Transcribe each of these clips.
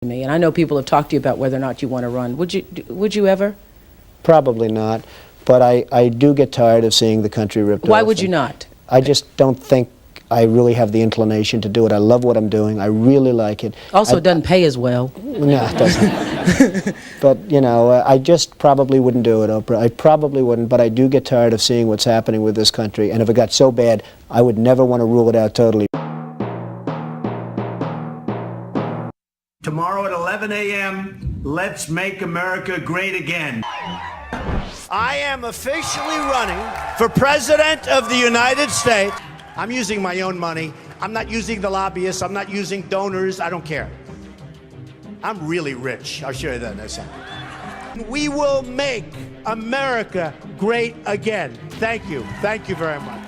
me. And I know people have talked to you about whether or not you want to run. Would you ever? Probably not. But I do get tired of seeing the country ripped off. Why would you not? I just don't think I really have the inclination to do it. I love what I'm doing. I really like it. Also, it doesn't pay as well. No, it doesn't. But, you know, I just probably wouldn't do it, Oprah. I probably wouldn't, but I do get tired of seeing what's happening with this country. And if it got so bad, I would never want to rule it out totally. Tomorrow at 11 a.m., let's make America great again. I am officially running for President of the United States. I'm using my own money. I'm not using the lobbyists. I'm not using donors. I don't care. I'm really rich. I'll show you that in a second. We will make America great again. Thank you. Thank you very much.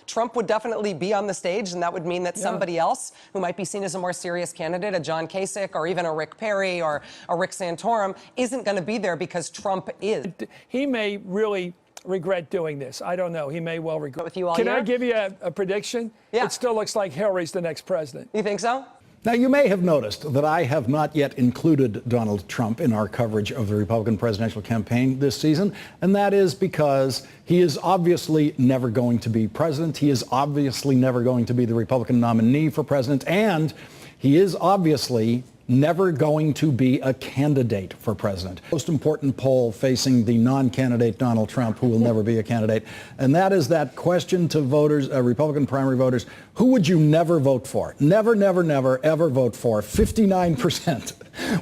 Trump would definitely be on the stage, and that would mean that somebody else who might be seen as a more serious candidate, a John Kasich or even a Rick Perry or a Rick Santorum, isn't going to be there because Trump is. He may really regret doing this. I don't know. He may well regret. With you all Can year? I give you a prediction? Yeah. It still looks like Hillary's the next president. You think so? Now, you may have noticed that I have not yet included Donald Trump in our coverage of the Republican presidential campaign this season, and that is because he is obviously never going to be president. He is obviously never going to be the Republican nominee for president, and he is obviously never going to be a candidate for president. Most important poll facing the non-candidate Donald Trump, who will never be a candidate, and that is that question to voters, Republican primary voters, who would you never vote for? Never, never, never, ever vote for. 59%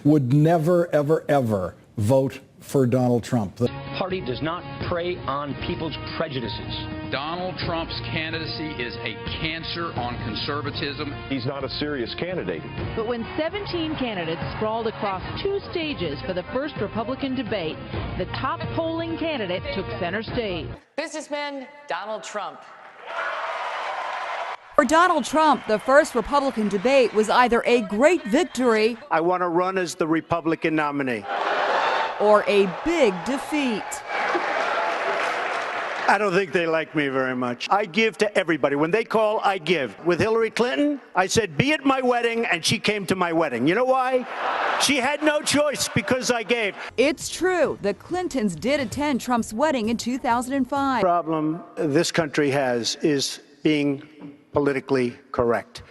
would never, ever, ever vote for Donald Trump. The party does not prey on people's prejudices. Donald Trump's candidacy is a cancer on conservatism. He's not a serious candidate. But when 17 candidates sprawled across 2 stages for the first Republican debate, the top polling candidate took center stage. Businessman Donald Trump. For Donald Trump, the first Republican debate was either a great victory. I want to run as the Republican nominee. Or a big defeat. I don't think they like me very much. I give to everybody. When they call, I give. With Hillary Clinton, I said, be at my wedding, and she came to my wedding. You know why? She had no choice because I gave. It's true. The Clintons did attend Trump's wedding in 2005. The problem this country has is being politically correct.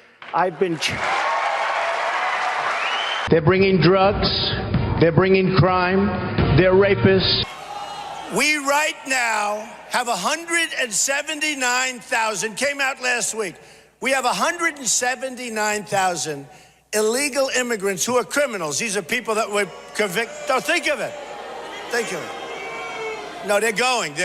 They're bringing drugs. They're bringing crime. They're rapists. We right now have 179,000, came out last week. We have 179,000 illegal immigrants who are criminals. These are people that were convicted. Don't think of it. Think of it. No, they're going.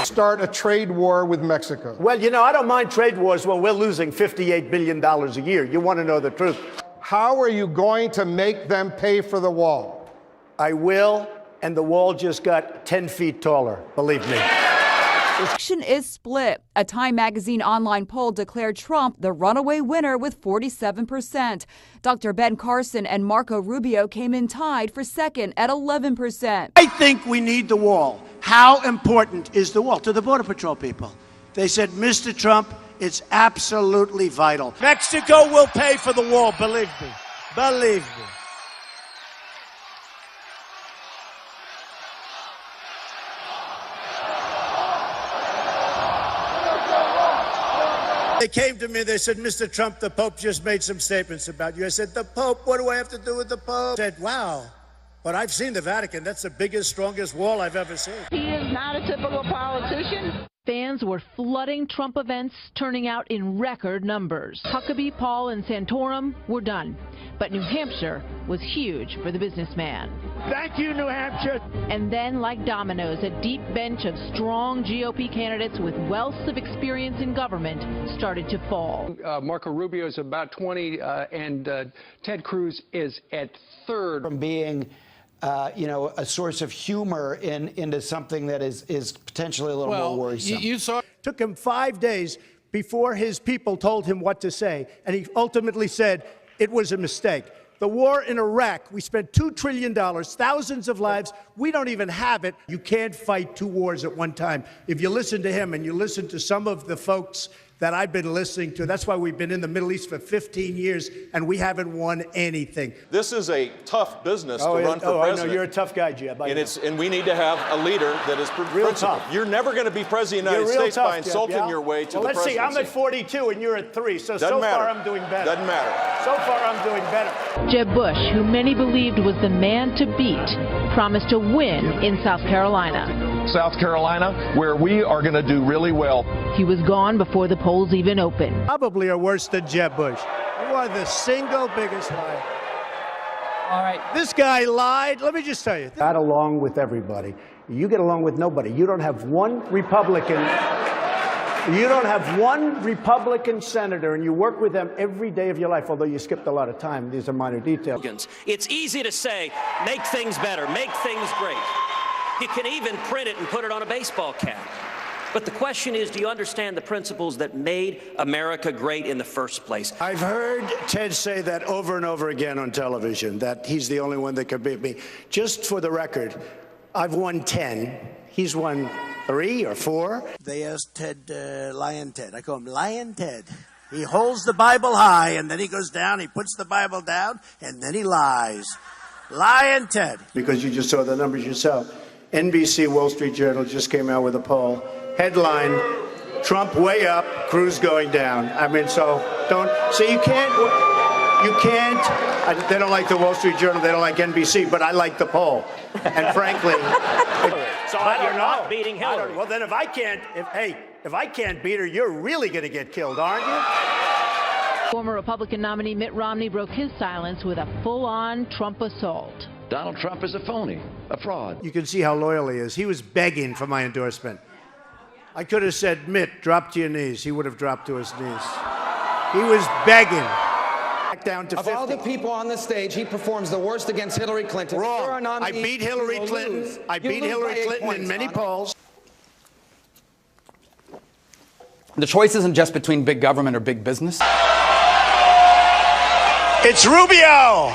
Start a trade war with Mexico. Well, you know, I don't mind trade wars when we're losing $58 billion a year. You want to know the truth. How are you going to make them pay for the wall? I will, and the wall just got 10 feet taller, believe me. The election is split. A Time magazine online poll declared Trump the runaway winner with 47%. Dr. Ben Carson and Marco Rubio came in tied for second at 11%. I think we need the wall. How important is the wall to the Border Patrol people? They said, Mr. Trump, it's absolutely vital. Mexico will pay for the wall, believe me. Believe me. They came to me, they said, Mr. Trump, the Pope just made some statements about you. I said, the Pope, what do I have to do with the Pope? I said, wow, but I've seen the Vatican. That's the biggest, strongest wall I've ever seen. He is not a typical politician. Fans were flooding Trump events, turning out in record numbers. Huckabee, Paul, and Santorum were done. But New Hampshire was huge for the businessman. Thank you, New Hampshire. And then, like dominoes, a deep bench of strong GOP candidates with wealth of experience in government started to fall. Marco Rubio is about 20, and Ted Cruz is at third. From being a source of humor into something that is potentially a little more worrisome. You saw. Took him 5 days before his people told him what to say, and he ultimately said it was a mistake. The war in Iraq, we spent $2 trillion, thousands of lives. We don't even have it. You can't fight 2 wars at one time. If you listen to him and you listen to some of the folks that I've been listening to. That's why we've been in the Middle East for 15 years, and we haven't won anything. This is a tough business to run for president. I know, you're a tough guy, Jeb. And we need to have a leader that is real tough. You're never going to be president of the United States by insulting your way to the presidency. Let's see, I'm at 42 and you're at 3, so Doesn't matter. far I'm doing better. Doesn't matter. So far I'm doing better. Jeb Bush, who many believed was the man to beat, promised to win in South Carolina. South Carolina, where we are going to do really well. He was gone before the polls even opened. Probably are worse than Jeb Bush. You are the single biggest liar. All right. This guy lied. Let me just tell you. Got along with everybody. You get along with nobody. You don't have one Republican. You don't have one Republican senator, and you work with them every day of your life, although you skipped a lot of time. These are minor details. It's easy to say, make things better, make things great. You can even print it and put it on a baseball cap. But the question is, do you understand the principles that made America great in the first place? I've heard Ted say that over and over again on television, that he's the only one that could beat me. Just for the record, I've won 10. He's won 3 or 4. They asked Ted, Lion Ted. I call him Lion Ted. He holds the Bible high, and then he goes down, he puts the Bible down, and then he lies. Lion Ted. Because you just saw the numbers yourself. NBC Wall Street Journal just came out with a poll. Headline, Trump way up, Cruz going down. I mean, so don't, so you can't, they don't like the Wall Street Journal, they don't like NBC, but I like the poll. And frankly. So you're not beating Hillary. Well, then if I can't beat her, you're really going to get killed, aren't you? Former Republican nominee Mitt Romney broke his silence with a full-on Trump assault. Donald Trump is a phony, a fraud. You can see how loyal he is. He was begging for my endorsement. I could have said, Mitt, drop to your knees. He would have dropped to his knees. He was begging. Back down to 50. Of all the people on the stage, he performs the worst against Hillary Clinton. Wrong. I beat Hillary Clinton. I beat Hillary Clinton in many polls. The choice isn't just between big government or big business. It's Rubio.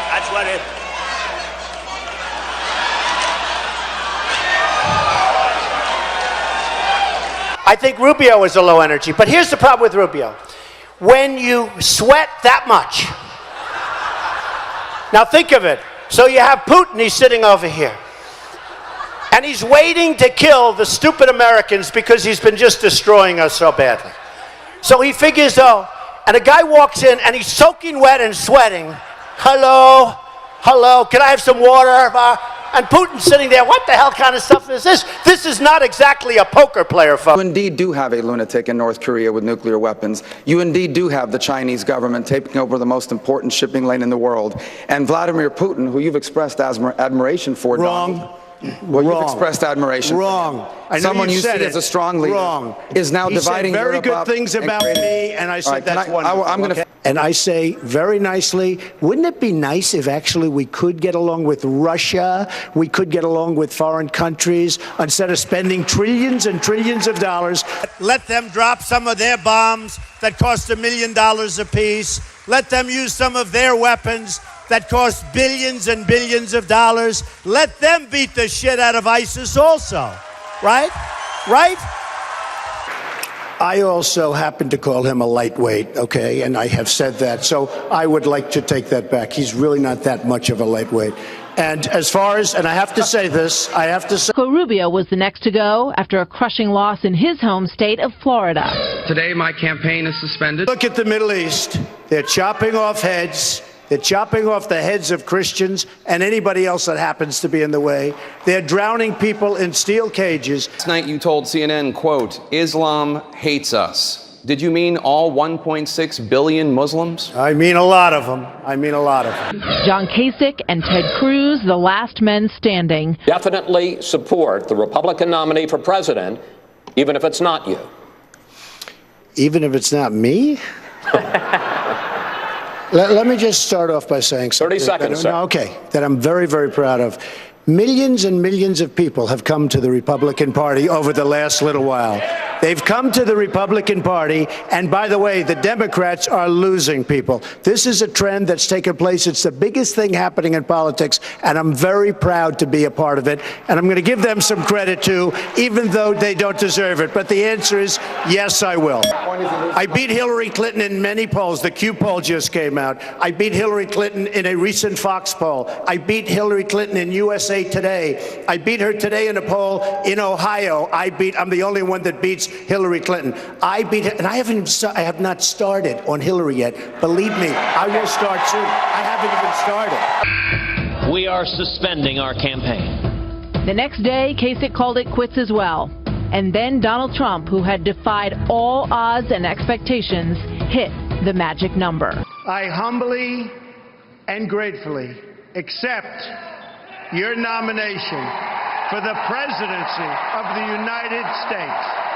That's what it is. I think Rubio is a low energy, but here's the problem with Rubio. When you sweat that much, now think of it. So you have Putin, he's sitting over here. And he's waiting to kill the stupid Americans because he's been just destroying us so badly. So he figures, and a guy walks in and he's soaking wet and sweating. Hello, can I have some water? And Putin's sitting there, what the hell kind of stuff is this? This is not exactly a poker player, folks. You indeed do have a lunatic in North Korea with nuclear weapons. You indeed do have the Chinese government taking over the most important shipping lane in the world. And Vladimir Putin, who you've expressed admiration for, Wrong. Donald, well, you've expressed admiration. Wrong. I know someone you see it. as a strong leader. Wrong. Is now he dividing said very Europe good up things about me, and I said right, that's wonderful. I'm gonna. And I say very nicely, wouldn't it be nice if actually we could get along with Russia, we could get along with foreign countries, instead of spending trillions and trillions of dollars? Let them drop some of their bombs that cost $1 million apiece. Let them use some of their weapons that cost billions and billions of dollars. Let them beat the shit out of ISIS also. Right? Right? I also happen to call him a lightweight, okay? And I have said that. So I would like to take that back. He's really not that much of a lightweight. And as far as, and I have to say this, Marco Rubio was the next to go after a crushing loss in his home state of Florida. Today, my campaign is suspended. Look at the Middle East. They're chopping off heads. They're chopping off the heads of Christians and anybody else that happens to be in the way. They're drowning people in steel cages. Last night you told CNN, quote, Islam hates us. Did you mean all 1.6 billion Muslims? I mean a lot of them. I mean a lot of them. John Kasich and Ted Cruz, the last men standing. Definitely support the Republican nominee for president, even if it's not you. Even if it's not me? Let me just start off by saying something. 30 seconds, sir. Okay, that I'm very, very proud of. Millions and millions of people have come to the Republican Party over the last little while. They've come to the Republican Party, and by the way, the Democrats are losing people. This is a trend that's taken place. It's the biggest thing happening in politics, and I'm very proud to be a part of it. And I'm going to give them some credit, too, even though they don't deserve it. But the answer is yes, I will. I beat Hillary Clinton in many polls. The Q poll just came out. I beat Hillary Clinton in a recent Fox poll. I beat Hillary Clinton in USA Today. I beat her today in a poll in Ohio. I'm the only one that beats Hillary Clinton. I beat her, and I have not started on Hillary yet. Believe me, I will start soon. I haven't even started. We are suspending our campaign. The next day, Kasich called it quits as well. And then Donald Trump, who had defied all odds and expectations, hit the magic number. I humbly and gratefully accept your nomination for the presidency of the United States.